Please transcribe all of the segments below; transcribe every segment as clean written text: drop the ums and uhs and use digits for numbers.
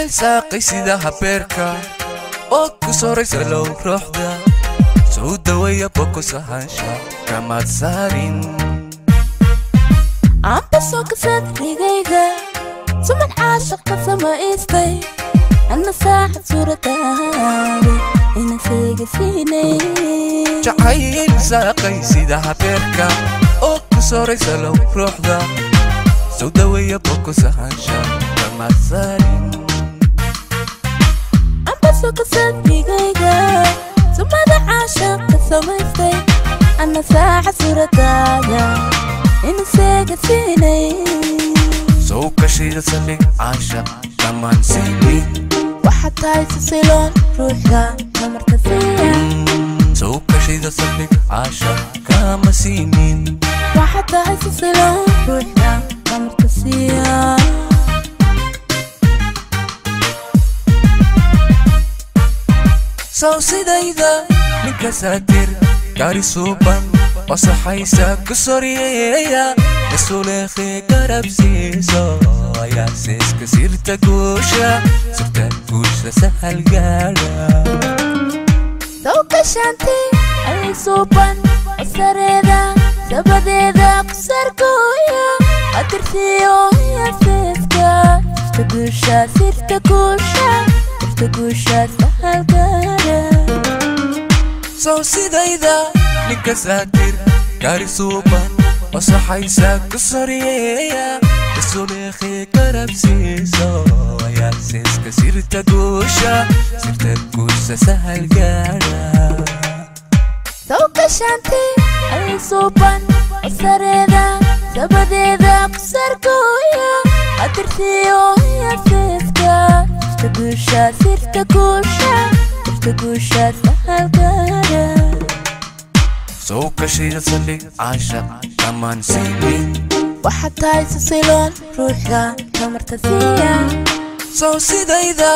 jacayl saaqay sida habeerka oo ku soraysa low ruuxda soo daweeya boko sahaansha kamaad saarin amba soo kasad rigayga suman caashaq ka samaystay anna saaxad suuradaada ina seega siinay jacayl saaqay sida habeerka oo ku soraysa low ruuxda soo daweeya boko sahaansha kamaad saarin soo kasad rigayga sumada caashaq ka samaystay anna saaxad suuradaada ina seega siinay soo kashida salig caashaq kamaan siinin waxaad tahay sisiloon ruuxda tamarta siiya soo kashida salig caashaq kama siinin waxaad tahay sisiloon ruuxda tamarta siiya soo sidayda ninka saatir gaari suuban wasaxaysa ku soryeeya isuleekhi garabsiiso ayaa siiska sirta guusha sahal gaadha soo kashanti ay suuban asareeda dabadeeda kusarkooya adirtiyo yasiiska sirta guusha sahal gaadha soo sidayda ninka saatir gaari suuban wasaxaysa ku soryeeya isuleekhi garabsiiso ayaa siiska sirta guusha sahal gaadha soo kashanti ay suuban asareeda dabadeeda kusarkooya adirtiyo yasiiska sirta guusha sahal gaadha soo kashida salig caashaq kamaan siinin waxaad tahay sisiloon ruuxda tamarta siiya soo sidayda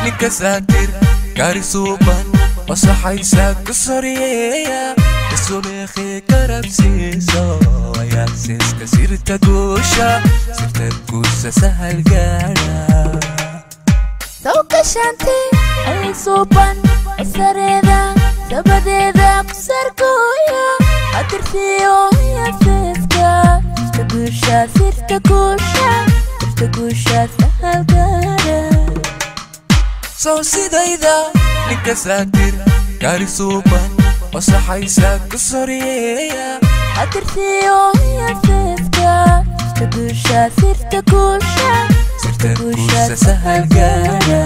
ninka saatir gaari suuban wasaxaysa ku soryeeya isuleekhi garabsiiso ayaa siiska sirta guusha sahal gaadha soo kashanti ay suuban asareeda dabadeeda kusarkooya adirtiyo yasiiska sirta guusha sahal gaadha soo sidayda ninka saatir gaari suuban wasaxaysa ku soryeeya adirtiyo yasiiska sirta guusha sahal gaadha